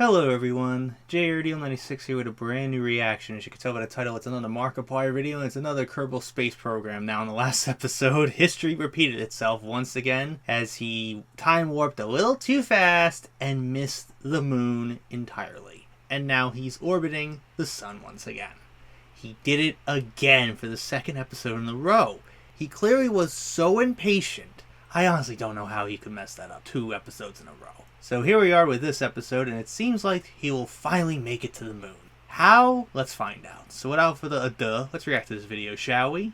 Hello everyone, JRDL96 here with a brand new reaction. As you can tell by the title, it's another Markiplier video and it's another Kerbal space program. Now in the last episode, history repeated itself once again as he time warped a little too fast and missed the moon entirely. And now he's orbiting the sun once again. He did it again for the second episode in a row. He clearly was so impatient. I honestly don't know how he could mess that up 2 episodes in a row. So here we are with this episode, and it seems like he will finally make it to the moon. How? Let's find out. So without further ado, let's react to this video, shall we?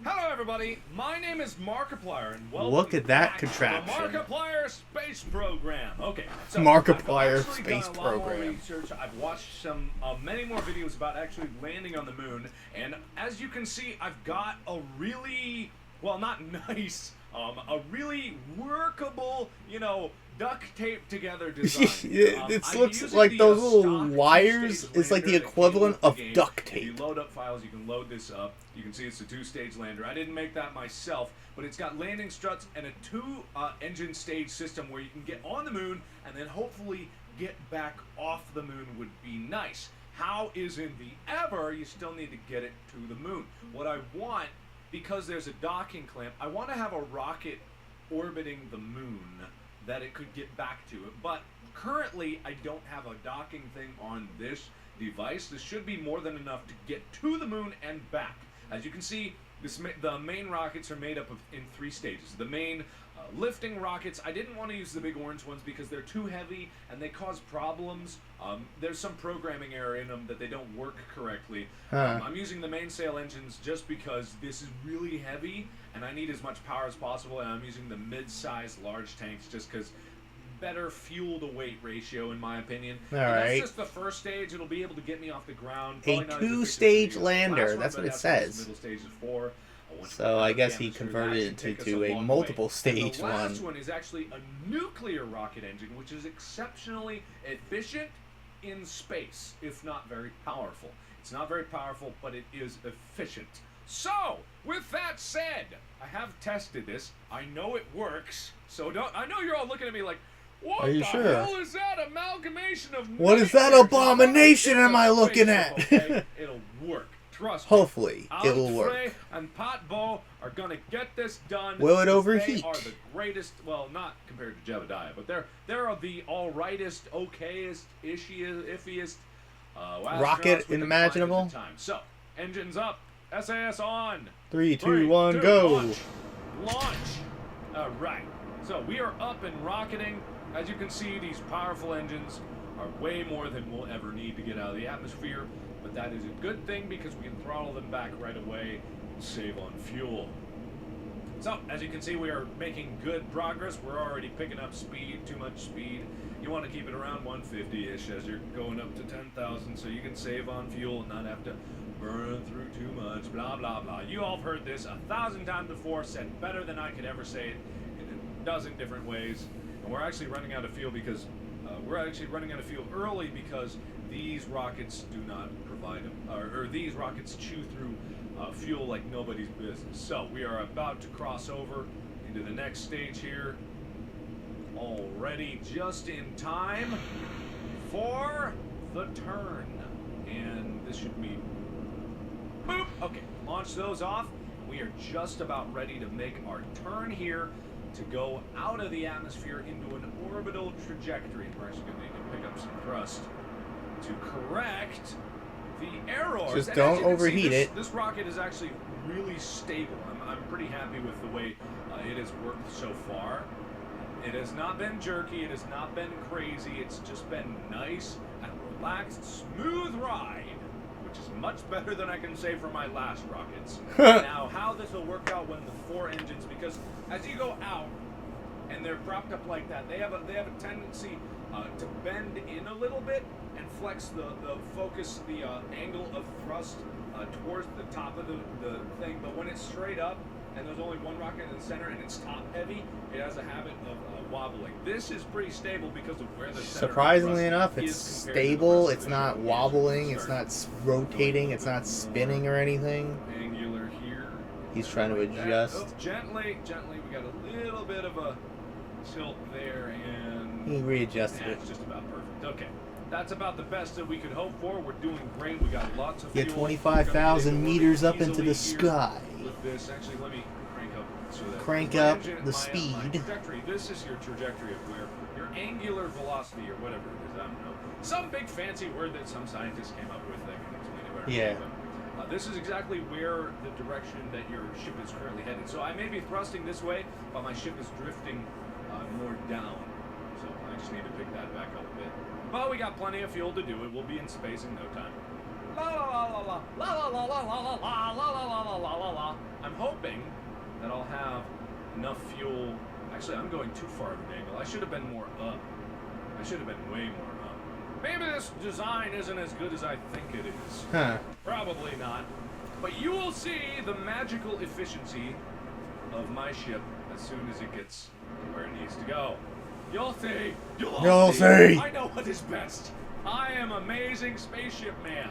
Hello everybody, my name is Markiplier, and welcome Look at that back contraption. to the Markiplier Space Program. Okay, so Markiplier I've Space done a lot Program. More research. I've watched some many more videos about actually landing on the moon, and as you can see, I've got a really, well, not nice, a really workable, duct tape together design. It looks like those little wires. It's like the equivalent of duct tape. If you load up files, you can load this up. You can see it's a 2-stage lander. I didn't make that myself, but it's got landing struts and a 2-engine stage system where you can get on the moon and then hopefully get back off the moon would be nice. How isn't the ever? You still need to get it to the moon. What I want, because there's a docking clamp, I want to have a rocket orbiting the moon that it could get back to it. But currently, I don't have a docking thing on this device. This should be more than enough to get to the moon and back. As you can see, the main rockets are made up of in 3 stages. The main lifting rockets, I didn't want to use the big orange ones because they're too heavy and they cause problems. There's some programming error in them that they don't work correctly. I'm using the mainsail engines just because this is really heavy and I need as much power as possible, and I'm using the mid-sized large tanks just because better fuel to weight ratio in my opinion. That's just the first stage. It'll be able to get me off the ground. A 2-stage lander, that's what it says. Middle stage is 4. So I guess he converted it to a multiple stage one. The last one. one is actually a nuclear rocket engine, which is exceptionally efficient in space, if not very powerful. It's not very powerful, but it is efficient. So, with that said, I have tested this. I know it works. So I know you're all looking at me like, what the hell is that amalgamation of? What is that abomination am I looking at? Okay? It'll work. Trust me. Hopefully, it will work. And Potbo are gonna get this done. Will it overheat? They are the greatest. Well, not compared to Jebediah, but they're the all rightest, okayest, iffiest rocket imaginable. So, engines up, SAS on. 3, 2, 1, go! Launch. All right. So we are up and rocketing. As you can see, these powerful engines are way more than we'll ever need to get out of the atmosphere. But that is a good thing because we can throttle them back right away and save on fuel. So, as you can see, we are making good progress. We're already picking up speed, too much speed. You want to keep it around 150-ish as you're going up to 10,000 so you can save on fuel and not have to burn through too much, blah, blah, blah. You all have heard this 1,000 times before, said better than I could ever say it in a dozen different ways. And we're actually running out of fuel because early because these rockets do not provide them, or these rockets chew through fuel like nobody's business. So we are about to cross over into the next stage here. Already just in time for the turn. And this should be boop. Okay, launch those off. We are just about ready to make our turn here to go out of the atmosphere into an orbital trajectory. We're actually going to need to pick up some thrust to correct the errors. Just don't overheat it. This rocket is actually really stable. I'm pretty happy with the way it has worked so far. It has not been jerky. It has not been crazy. It's just been nice and relaxed, smooth ride, which is much better than I can say for my last rockets. Now, how this will work out when the 4 engines, because as you go out and they're propped up like that, they have a tendency to bend in a little bit and flex the focus, the angle of thrust towards the top of the thing. But when it's straight up and there's only one rocket in the center and it's top heavy, it has a habit of wobbling. This is pretty stable because of where the center surprisingly enough, it's stable. It's not wobbling. It's not rotating. It's not spinning or anything. Angular here. He's trying to adjust. Gently. We got a little bit of a tilt there, and He readjusted Yeah, it. it's just about perfect. Okay. That's about the best that we could hope for. We're doing great. We got lots of Get fuel. 25,000 meters up into the sky. With this, actually, let me crank up so that Crank my up engine, the my speed. trajectory. This is your trajectory of where your angular velocity or whatever it is. I don't know. Some big fancy word that some scientists came up with that can explain it better. Yeah. But, this is exactly where the direction that your ship is currently headed. So I may be thrusting this way, but my ship is drifting more down. So I just need to pick that back up a bit. But we got plenty of fuel to do it. We'll be in space in no time. La la la la la la la la la la la la la la la la la. I'm hoping that I'll have enough fuel. Actually, I'm going too far of an angle. I should have been more up. I should have been way more up. Maybe this design isn't as good as I think it is. Huh. Probably not. But you will see the magical efficiency of my ship as soon as it gets where it needs to go. You'll see. You'll see. I know what is best. I am amazing spaceship man.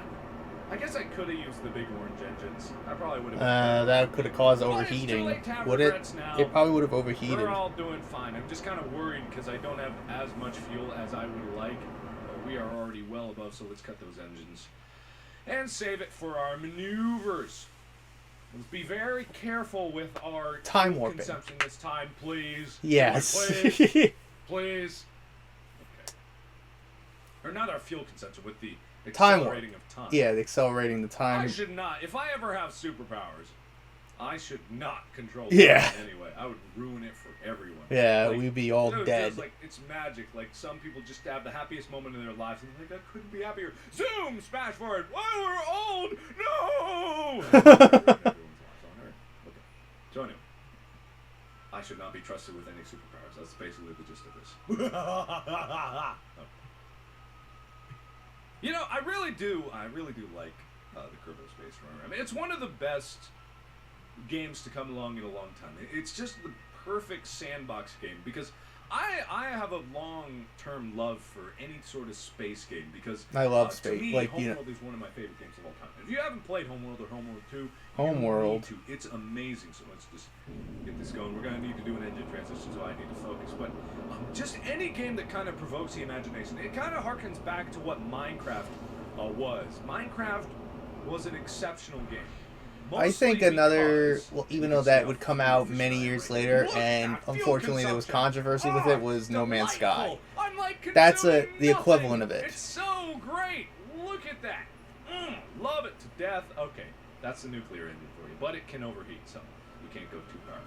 I guess I could have used the big orange engines. I probably would have. That could have caused But it's too overheating. late to have Would it? regrets now. It probably would have overheated. We're all doing fine. I'm just kind of worried because I don't have as much fuel as I would like. But we are already well above, so let's cut those engines and save it for our maneuvers. Let's be very careful with our Time fuel warping. consumption this time, please. Yes. Please. Please. Okay. Or not our fuel consumption, with the Time warp. accelerating of time. Yeah, accelerating the time. I should not. If I ever have superpowers, I should not control Yeah. time anyway. I would ruin it for everyone. Yeah, Like, we'd be all you know, dead. Just like it's magic. Like some people just have the happiest moment in their lives and they're like, I couldn't be happier. Zoom, smash forward. Why we're old? No. Everyone's lives on Earth. Okay. So anyway, I should not be trusted with any superpowers. That's basically the gist of this. Okay. You know, I really do like the Kerbal Space Runner. I mean, it's one of the best games to come along in a long time. It's just the perfect sandbox game because I have a long-term love for any sort of space game because I love to space. me, Like, Homeworld you know, is one of my favorite games of all time. If you haven't played Homeworld or Homeworld 2, Homeworld. you need to. It's amazing. So let's just get this going. We're gonna need to do an engine transition, so I need to focus. But just any game that kind of provokes the imagination. It kind of harkens back to what Minecraft was. Minecraft was an exceptional game. I think Mostly another, because well, even you though can that see would how come fuel out efficient many I am years right later, now. Look and at fuel unfortunately there was consumption. controversy with it, was No Man's Sky. Delightful. I'm like That's consuming the equivalent of nothing. it. It's so great. Look at that. Love it to death. Okay, that's the nuclear engine for you, but it can overheat, so you can't go too powerful.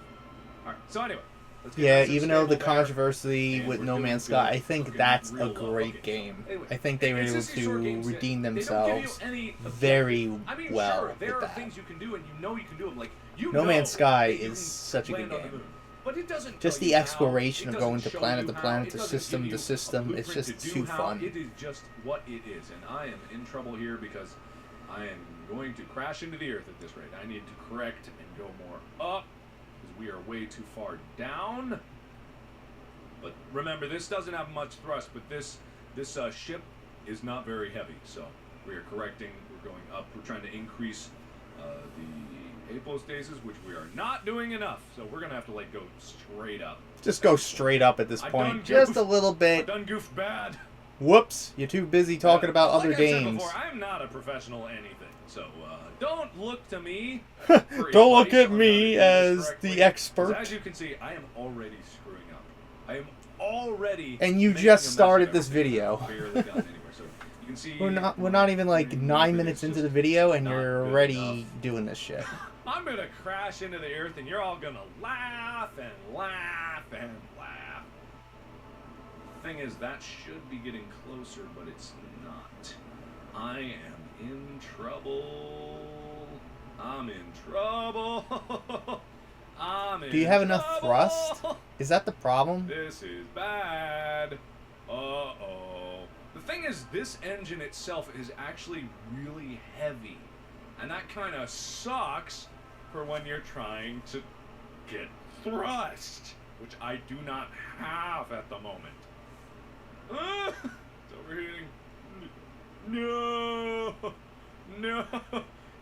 All right. So anyway, let's get Yeah, nice and even though the stable there. controversy And with we're No doing Man's good. Sky, I think Looking that's real a low. great Okay. game. Anyway, I think they were it's able just these short to games that redeem they don't give you themselves any objective. very I mean, well sure, there with are that. things you can do, and you know you can do them. Like you No know Man's Sky that you is can such a good land on the game. moon. But it doesn't Just tell the you how. exploration It of going doesn't to show planet you to how. planet It to doesn't system give to you system. a It's blueprint just to do too how. fun. It is just what it is, and I am in trouble here because I am going to crash into the earth at this rate. I need to correct and go more up because we are way too far down. But remember, this doesn't have much thrust, but this ship is not very heavy, so we are correcting. We're going up. We're trying to increase the apostasis, which we are not doing enough. So we're gonna have to like go straight up. Just go straight up at this I point. done Just goofed. a little I bit. done goofed bad. Whoops, you're too busy talking about Like other I said games. before, I'm not a professional at anything, so don't look to me. for Don't look advice at on me how to do this as correctly, the 'cause expert. As you can see, I am already screwing up. I am already. And you making just a mess started of this everything video. I've barely gotten anywhere. So you can see We're not even like moving 9 forward. minutes It's into the just video and not you're good already enough. doing this shit. I'm gonna crash into the earth, and you're all gonna laugh and laugh and laugh. Thing is, that should be getting closer, but it's not. I am in trouble. I'm in trouble. I'm in Do you have enough trouble. thrust? Is that the problem? This is bad. Uh-oh. The thing is, this engine itself is actually really heavy. And that kind of sucks for when you're trying to get thrust, which I do not have at the moment. It's overheating. No! No!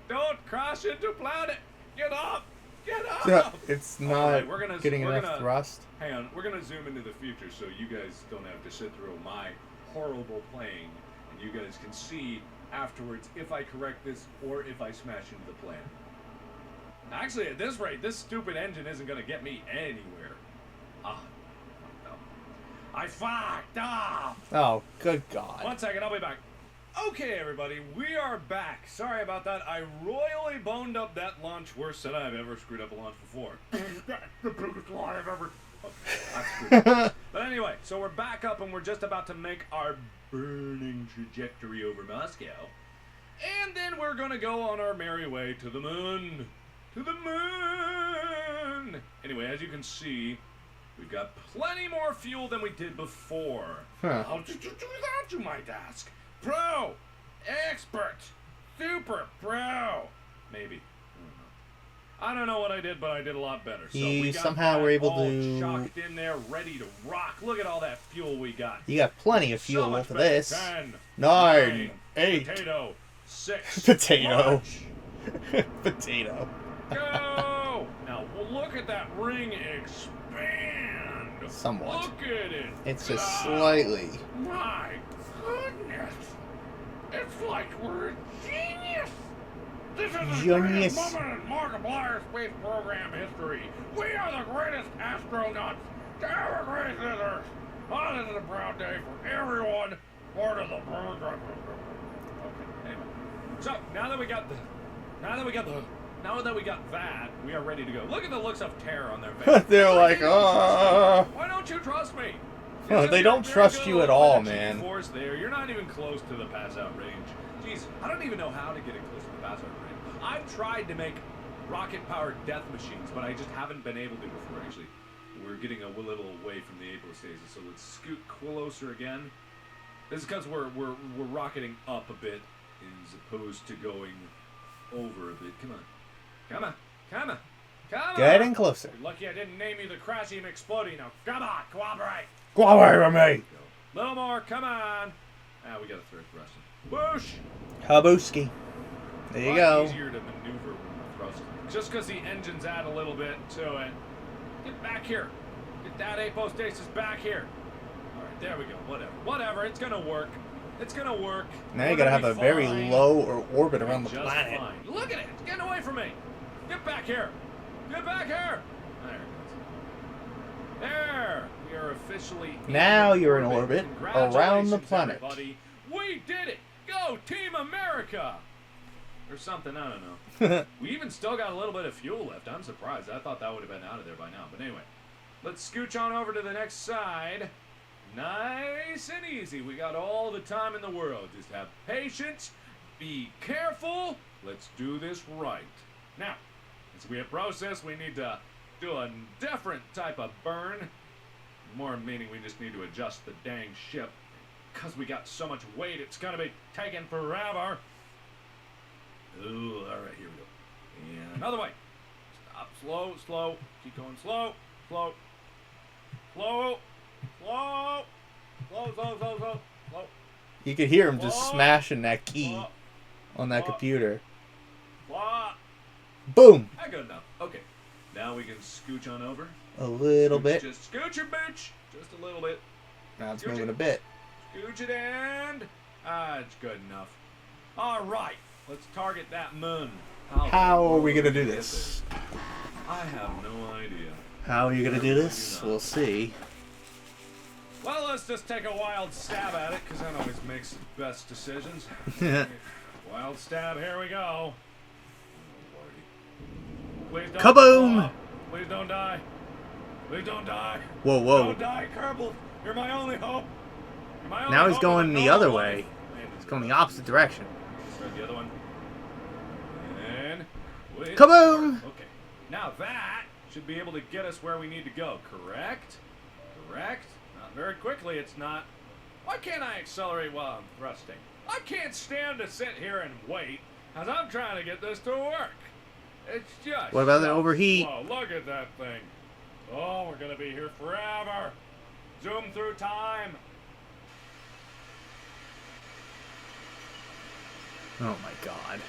Don't crash into planet! Get up! Get Yeah, up! it's All not right, we're getting enough gonna, thrust. Hang on, we're gonna zoom into the future so you guys don't have to sit through my horrible playing, and you guys can see afterwards if I correct this or if I smash into the plan. Actually, at this rate, this stupid engine isn't gonna get me anywhere. Ah, no. I fucked up! Oh, good God. 1 second, I'll be back. Okay, everybody, we are back. Sorry about that. I royally boned up that launch worse than I've ever screwed up a launch before. That's the biggest lie I've ever... I screwed up. But anyway, so we're back up and we're just about to make our burning trajectory over Moscow. And then we're going to go on our merry way to the moon. To the moon! Anyway, as you can see, we've got plenty more fuel than we did before. Huh. How did you do that, you might ask? Pro! Expert! Super pro! Maybe. I don't know what I did, but I did a lot better. So You we got somehow that were able all to- chocked in there, ready to rock. Look at all that fuel we got. You got plenty of So fuel much for better. this. 10, 9, 9, 8. Potato. 6. Potato. Launch. Potato. Go! Now, well, look at that ring expand. Somewhat. Look at it. It's just Go. slightly. My goodness. It's like we're a genius. This is the Genius. greatest moment in Markiplier space program history. We are the greatest astronauts to ever grace this Earth. Oh, this is a proud day for everyone part of the program. Okay, anyway. So, now that we got that, we are ready to go. Look at the looks of terror on their face. They're like, Why don't you trust me? Huh, they don't trust you at all, man. Force there. You're not even close to the pass-out range. Jeez, I don't even know how to get it close to the pass-out range. I've tried to make rocket-powered death machines, but I just haven't been able to before. Actually, we're getting a little away from the apostasis, so let's scoot closer again. This is because we're rocketing up a bit as opposed to going over a bit. Come on. Come on. Come on. Come on. Getting closer. You're lucky I didn't name you the Crashy McSplodey. Now, come on. Cooperate. Cooperate with me. Little more. Come on. Ah, we got to throw thrusting. Whoosh. Habooski. There you go. Easier to maneuver when we're thrusting. Just because the engines add a little bit to it. Get back here. Get that apostasis back here. All right, there we go. Whatever. Whatever. It's going to work. It's going to work. Now you We're gotta gonna have a be very fine. low orbit around the Just planet. fine. Look at it. It's getting away from me. Get back here. Get back here. There it goes. There. We are officially Now you're in orbit around the Congratulations, planet. everybody. We did it. Go Team America. Or something. I don't know. We even still got a little bit of fuel left. I'm surprised. I thought that would have been out of there by now. But anyway, let's scooch on over to the next side. Nice and easy. We got all the time in the world. Just have patience. Be careful. Let's do this right. Now, as we approach this, we need to do a different type of burn. More meaning we just need to adjust the dang ship. Because we got so much weight, it's going to be taking forever. Ooh, all right, here we go. And another way. Stop, slow, slow. Keep going slow, slow, slow. Slow! Slow, slow, slow, slow, slow. You could hear him just Slow. smashing that key Slow. on that Slow. computer. Slow. Boom! Not good enough. Okay. Now we can scooch on over. A little Scooch, bit. Just scooch your bitch. Just a little bit. Now it's Scooch moving it. a bit. Scooch it and... it's good enough. All right. Let's target that moon. How are we gonna do get this? there? I have no idea. How are you gonna do Do this? not. We'll see. Well, let's just take a wild stab at it, because that always makes the best decisions. Wild stab, here we go. Please don't Kaboom! blow up. Please don't die. Please don't die. Whoa, whoa. Don't die, Kerbal. You're my only hope. You're my only Now he's hope going of a the normal other life. way. He's going the opposite direction. Start the other one. And... Kaboom! Okay. Now that should be able to get us where we need to go, correct? Correct? Not very quickly, it's not. Why can't I accelerate while I'm thrusting? I can't stand to sit here and wait, as I'm trying to get this to work. It's just... What about the so overheat? slow. Look at that thing. Oh, we're gonna be here forever. Zoom through time. Oh my god.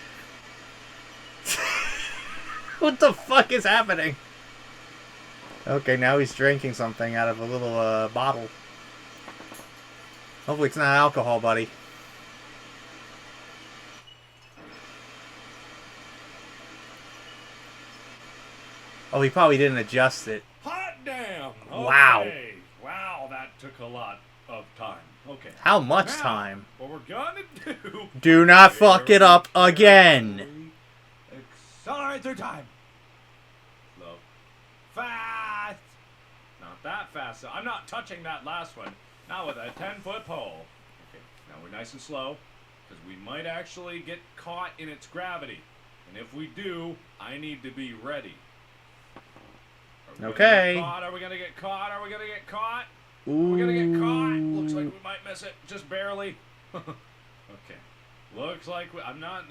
What the fuck is happening? Okay, now he's drinking something out of a little bottle. Hopefully it's not alcohol, buddy. Oh, he probably didn't adjust it. Hot damn! Okay. Wow. Wow, that took a lot of time. Okay. How much Now, time? What we're gonna do... Do not fuck it up again. Accelerate through time. Slow. Fast. Not that fast. I'm not touching that last one. Not with a 10-foot pole. Okay, now we're nice and slow, because we might actually get caught in its gravity. And if we do, I need to be ready. Okay. Are we gonna get caught? Are we gonna get caught? Ooh. We're gonna get caught. Looks like we might miss it, just barely. Okay. Looks like I'm not.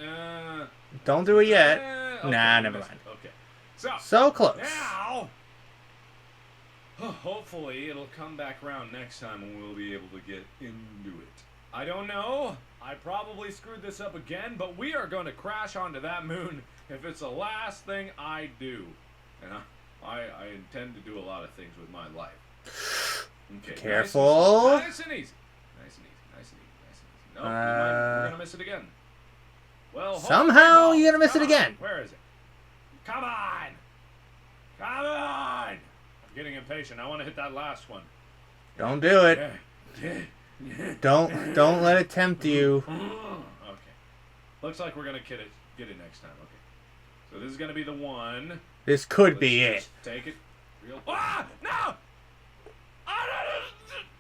Don't do it yet. Okay, Nah, never mind. Okay. So close. Now, hopefully it'll come back around next time and we'll be able to get into it. I don't know. I probably screwed this up again, but we are going to crash onto that moon if it's the last thing I do. And I intend to do a lot of things with my life. Okay. Careful. Nice and easy. Nice and easy. Nice and easy. Nice and easy. No, we're going to miss it again. Well, somehow you're going to miss it again. Where is it? Come on! Come on! I'm getting impatient. I want to hit that last one. Don't do it. Don't let it tempt you. Okay. Looks like we're gonna get it next time. Okay. So this is gonna be the one. This could be it. Take it. Real. Ah! No! Ah,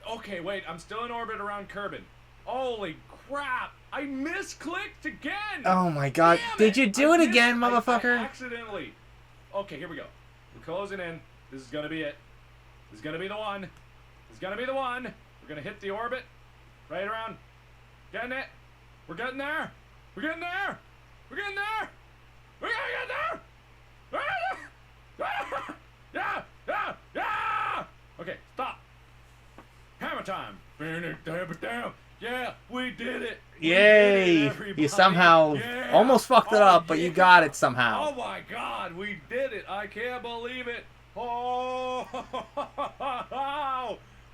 no! Okay, wait. I'm still in orbit around Kerbal. Holy crap! I misclicked again! Oh my god. Damn Did you do it again, motherfucker? I accidentally. Okay, here we go. We're closing in. This is gonna be it. This is gonna be the one. This is gonna be the one. We're gonna hit the orbit. Right around. Getting it. We're getting there. We're getting there. We're getting there. We're gonna get there. Yeah, yeah, yeah. Okay, stop. Hammer time. Yeah, we did it. Yay! You somehow almost fucked it up, but you got it somehow. Oh my god, we did it. I can't believe it. Oh!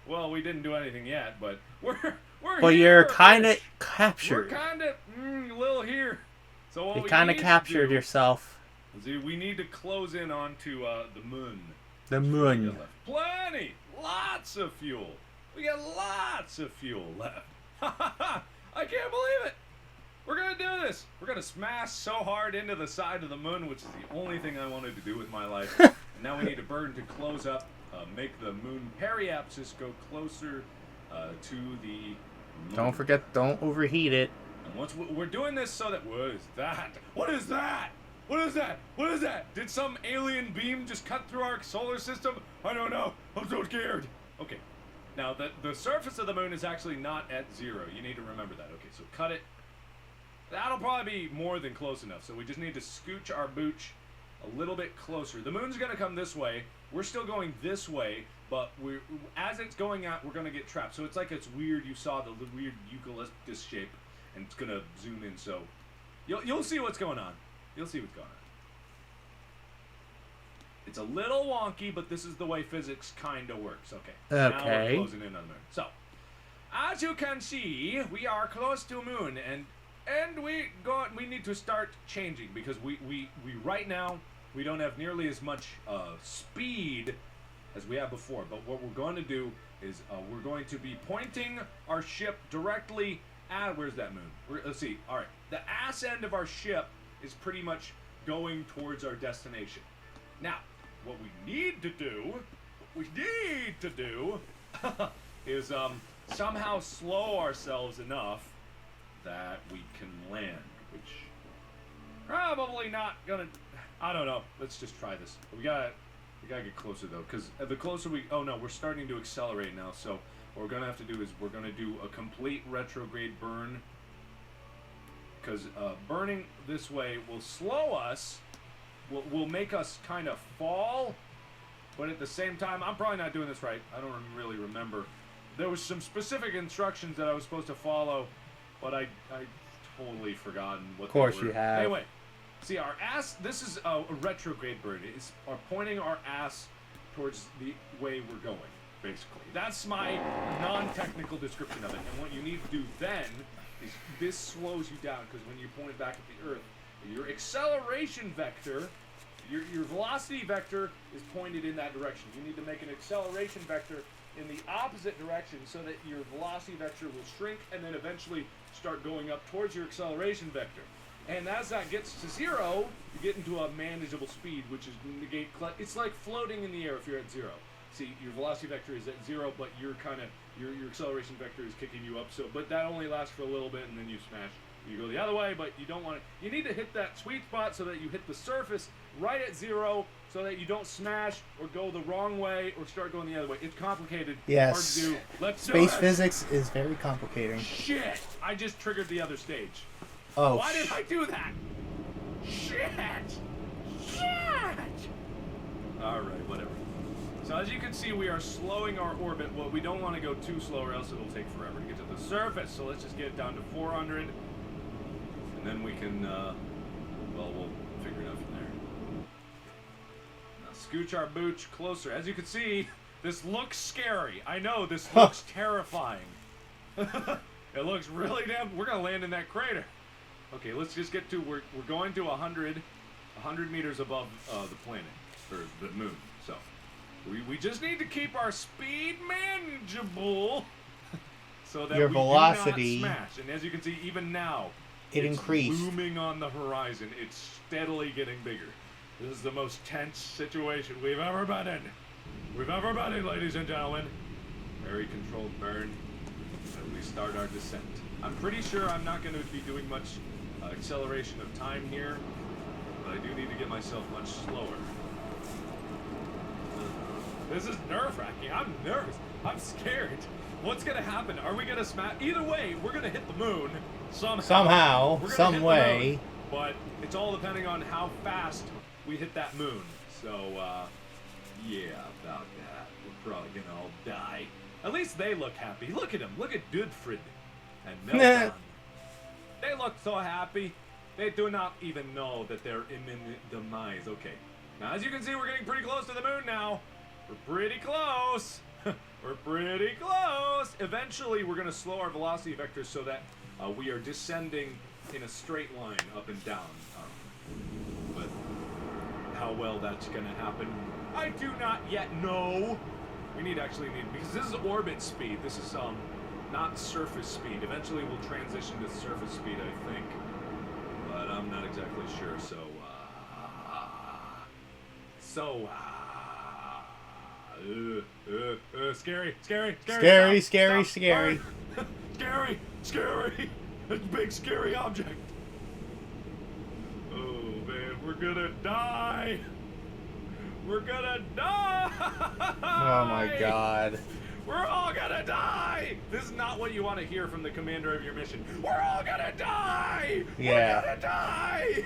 Well, we didn't do anything yet, but we're But here. you're kind of captured. We're kind of a little here. So what You we kind of need captured to do yourself. is we need to close in onto the MUN. The MUN. Plenty, lots of fuel. We got lots of fuel left. I can't believe it. We're gonna do this. We're gonna smash so hard into the side of the MUN, which is the only thing I wanted to do with my life. And now we need a burn to close up, make the MUN periapsis go closer to the MUN. Don't forget, don't overheat it. And once we're doing this so that what is that? What is that? What is that? What is that? Did some alien beam just cut through our solar system? I don't know. I'm so scared. Okay. Now, the surface of the MUN is actually not at 0. You need to remember that. Okay, so cut it. That'll probably be more than close enough. So we just need to scooch our booch a little bit closer. The MUN's going to come this way. We're still going this way, but as it's going out, we're going to get trapped. So it's like it's weird. You saw the weird eucalyptus shape, and it's going to zoom in. So you'll see what's going on. You'll see what's going on. It's a little wonky, but this is the way physics kind of works. Okay. Now we're closing in on the MUN. So, as you can see, we are close to MUN, and we need to start changing because we right now we don't have nearly as much speed as we have before. But what we're going to do is we're going to be pointing our ship directly at where's that MUN? Let's see. All right, the ass end of our ship is pretty much going towards our destination. Now, what we need to do is somehow slow ourselves enough that we can land, which probably not gonna. I don't know. Let's just try this. We gotta get closer though, because the closer we. Oh no, we're starting to accelerate now. So what we're gonna have to do is we're gonna do a complete retrograde burn, because burning this way will slow us. Will make us kind of fall, but at the same time, I'm probably not doing this right. I don't really remember. There was some specific instructions that I was supposed to follow, but I totally forgotten what. Of course they were. you have. Anyway, See, our ass, this is a retrograde bird. It's pointing our ass towards the way we're going, basically. That's my non-technical description of it. And what you need to do then is this slows you down, because when you point it back at the Earth, your acceleration vector, your velocity vector is pointed in that direction. You need to make an acceleration vector in the opposite direction so that your velocity vector will shrink and then eventually start going up towards your acceleration vector. And as that gets to 0, you get into a manageable speed, which is negate. It's like floating in the air if you're at 0. See, your velocity vector is at 0, but you're kind of your acceleration vector is kicking you up. So, but that only lasts for a little bit, and then you smash. You go the other way, but you don't want to. You need to hit that sweet spot so that you hit the surface right at 0, so that you don't smash or go the wrong way or start going the other way. It's complicated. Yes. Hard to do. Let's do Space it. physics is very complicating. Shit! I just triggered the other stage. Oh. Why did I do that? Shit! Shit! Alright, whatever. So as you can see, we are slowing our orbit. Well, we don't want to go too slow or else it'll take forever to get to the surface. So let's just get it down to 400. And then we can, well, we'll figure it out from there. Now scooch our booch closer. As you can see, this looks scary. I know, this looks terrifying. It looks really damn... We're going to land in that crater. Okay, let's just get to... We're going to 100 meters above the planet, or the moon. So, we just need to keep our speed manageable so that Your we velocity, do not smash. And as you can see, even now, it it's increased. looming on the horizon. It's steadily getting bigger. This is the most tense situation we've ever been in. Ladies and gentlemen. Very controlled burn. And we start our descent. I'm pretty sure I'm not going to be doing much acceleration of time here, but I do need to get myself much slower. This is nerve-wracking. I'm nervous. I'm scared. What's going to happen? Are we going to smash? Either way, we're going to hit the moon somehow. We're gonna some hit the way. moon, but it's all depending on how fast we hit that moon. So, yeah, about that. We're probably going to all die. At least they look happy. Look at them. Look at Dudfrid and Melton. They look so happy. They do not even know that they're imminent demise. Okay. Now, as you can see, we're getting pretty close to the moon now. We're pretty close. We're pretty close. Eventually, we're going to slow our velocity vector so that we are descending in a straight line up and down. But how well that's going to happen, I do not yet know. We actually need, because this is orbit speed. This is not surface speed. Eventually, we'll transition to surface speed, I think. But I'm not exactly sure. Scary. Scary. Scary. It's a big scary object. Oh man, we're gonna die. Oh my god. We're all gonna die! This is not what you want to hear from the commander of your mission. We're all gonna die! Yeah. We're gonna die!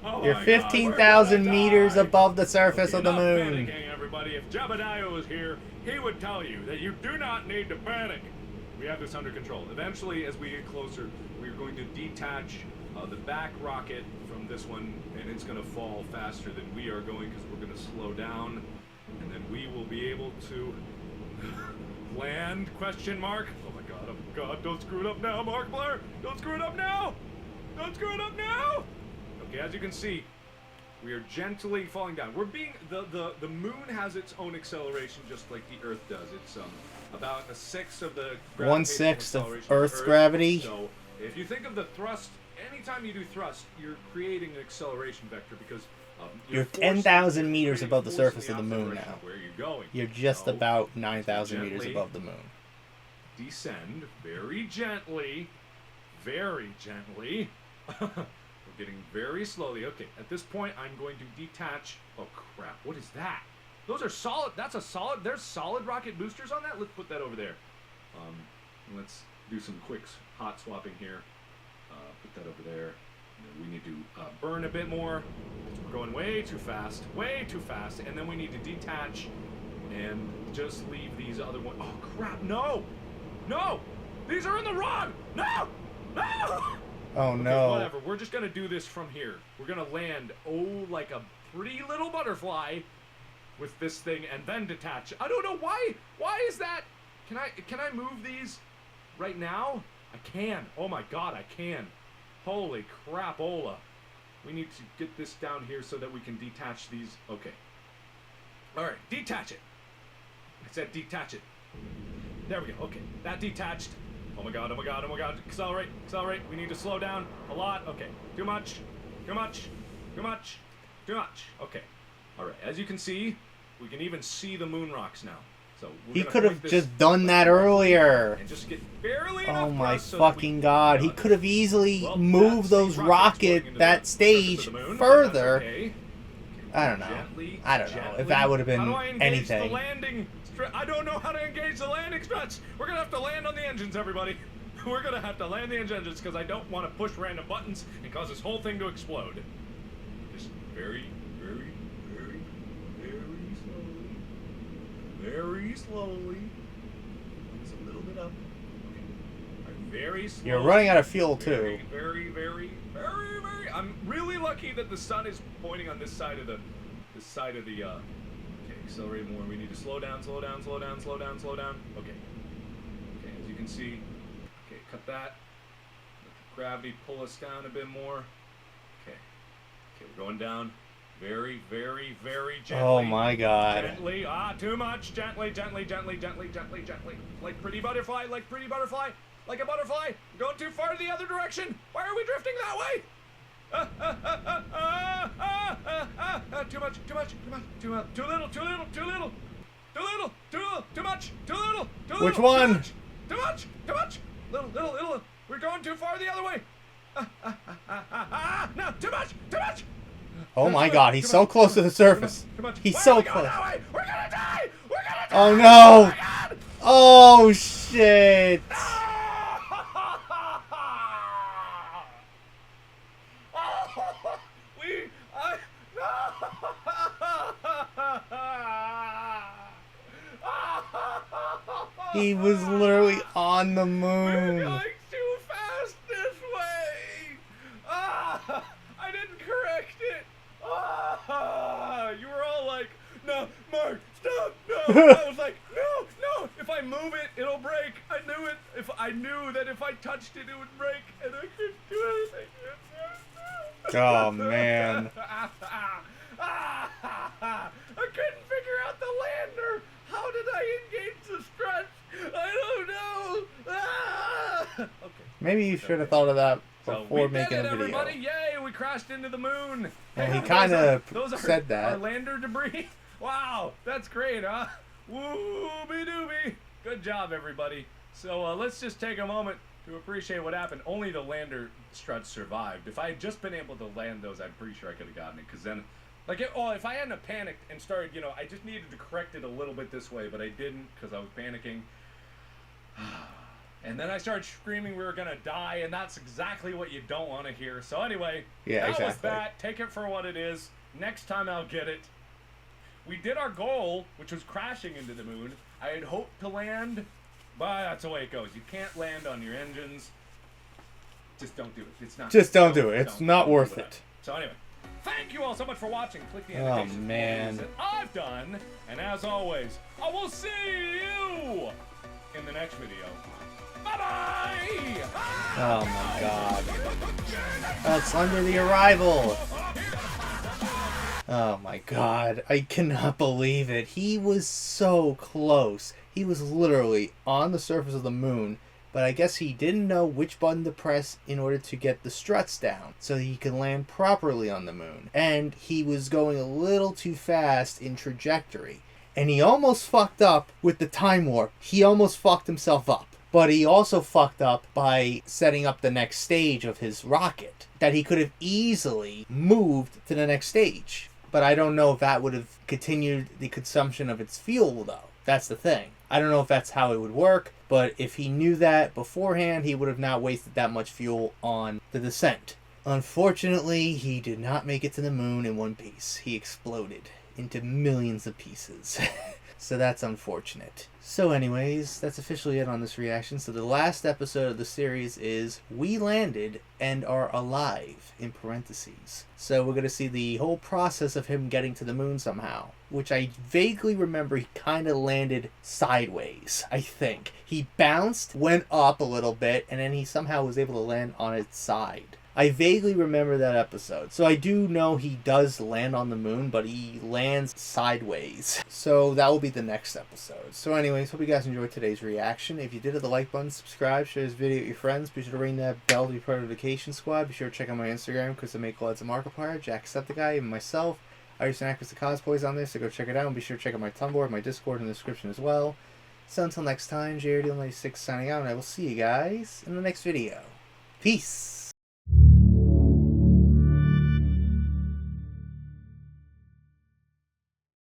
Oh You're my God, 15,000 we're gonna meters die! above the surface of the Enough moon. panicking, everybody. If Jebediah was here, he would tell you that you do not need to panic. We have this under control. Eventually, as we get closer, we're going to detach the back rocket from this one, and it's going to fall faster than we are going because we're going to slow down, and then we will be able to land, question mark. Oh my god, don't screw it up now, Markiplier. Don't screw it up now. Okay, as you can see, we are gently falling down. We're being, the moon has its own acceleration just like the Earth does. It's about a sixth of the 1/6 of acceleration Earth's Earth. gravity. So if you think of the thrust, anytime you do thrust, you're creating an acceleration vector because You're 10,000 meters above the force in surface of the opposite moon direction now. of where you're going. You're just So, about 9,000 meters gently above the moon. descend very gently. We're getting very slowly. Okay, at this point, I'm going to detach. Oh crap! What is that? Those are solid. That's a solid. There's solid rocket boosters on that. Let's put that over there. Let's do some quick hot swapping here. Put that over there. And then we need to burn a bit more. We're going way too fast. And then we need to detach and just leave these other ones. Oh crap! No! These are in the wrong. No! Oh, Okay, no. whatever. We're just gonna do this from here. We're gonna land, like a pretty little butterfly with this thing, and then detach. I don't know why. Why is that? Can I move these right now? I can. Oh my God, I can. Holy crapola. We need to get this down here so that we can detach these. Okay. All right, detach it. I said detach it. There we go. Okay, that detached. Oh my God, oh my God, oh my God. Accelerate, accelerate. We need to slow down a lot. Okay, too much, too much, too much, too much. Okay. All right, as you can see, we can even see the moon rocks now. So he could have just done that earlier. And just get barely Oh my fucking God. He could have easily moved moved those that stage further. Okay. I don't know. Gently, I don't know if that would have How do I been engage the anything. landing I don't know how to engage the landing struts. We're gonna have to land on the engines, everybody. We're gonna have to land the engines because I don't want to push random buttons and cause this whole thing to explode. Just very, very, very, very slowly. Very slowly. Just a little bit up. Okay. All right, very slowly. You're running out of fuel too. Very, very, very, very. I'm really lucky that the sun is pointing on this side of the, Okay, accelerate more. We need to slow down, slow down, slow down, slow down, slow down. Okay. Okay, as you can see. Okay, cut that. Let the gravity pull us down a bit more. Okay. Okay, we're going down. Very, very, very gently. Oh my God. Gently. Too much. Gently, gently, gently, gently, gently, gently. Like pretty butterfly, like pretty butterfly. Like a butterfly. We're going too far the other direction. Why are we drifting that way? Too much, too much, too much, too much, too little, too little, too little, too little, too little, too much, too little, too little. Which one? Too much, too much, little, little, little. We're going too far the other way. No, too much, too much. Oh my God, he's so close to the surface. He's so close. We're gonna die. We're gonna die. Oh no. Oh shit. He was literally on the moon. We're going too fast this way. I didn't correct it. You were all like, no, Mark, stop, no. I was like, no, no. If I move it, it'll break. I knew it. I knew that if I touched it, it would break, and I couldn't do anything. Oh man. I couldn't figure out the lander. How did I engage the struts? I don't know. Okay. Maybe you should have thought of that So before we making did it, a video. everybody. Yay, we crashed into the moon. Well, he kind of said Our that. lander debris. Wow, that's great, huh? Wooby dooby. Good job, everybody. So let's just take a moment to appreciate what happened. Only the lander struts survived. If I had just been able to land those, I'm pretty sure I could have gotten it. Because then, if I hadn't panicked and started, I just needed to correct it a little bit this way, but I didn't because I was panicking. And then I started screaming we were going to die, and that's exactly what you don't want to hear. So anyway, Yeah, that exactly. was that. Take it for what it is. Next time I'll get it. We did our goal, which was crashing into the moon. I had hoped to land, but that's the way it goes. You can't land on your engines. Just don't do it. It's not. Just don't do it. It's not worth it. So anyway, thank you all so much for watching. Click the Oh, annotation man. that I've done, and as always, I will see you in the next video. Bye-bye! Oh my God. That's under the arrival. Oh my God. I cannot believe it. He was so close. He was literally on the surface of the moon, but I guess he didn't know which button to press in order to get the struts down so he could land properly on the moon. And he was going a little too fast in trajectory. And he almost fucked up with the time warp. He almost fucked himself up. But he also fucked up by setting up the next stage of his rocket that he could have easily moved to the next stage. But I don't know if that would have continued the consumption of its fuel, though. That's the thing. I don't know if that's how it would work, but if he knew that beforehand, he would have not wasted that much fuel on the descent. Unfortunately, he did not make it to the moon in one piece. He exploded into millions of pieces. So that's unfortunate. So anyways, that's officially it on this reaction. So the last episode of the series is We Landed and Are Alive, in parentheses. So we're going to see the whole process of him getting to the moon somehow, which I vaguely remember he kind of landed sideways, I think. He bounced, went up a little bit, and then he somehow was able to land on its side. I vaguely remember that episode. So I do know he does land on the moon, but he lands sideways. So that will be the next episode. So anyways, hope you guys enjoyed today's reaction. If you did, hit the like button, subscribe, share this video with your friends. Be sure to ring that bell to be part of the notification squad. Be sure to check out my Instagram because I make lots of Markiplier, Jacksepticeye, and myself. I used to act as the cosplays on this, so go check it out. And be sure to check out my Tumblr, my Discord in the description as well. So until next time, JRD96 signing out, and I will see you guys in the next video. Peace!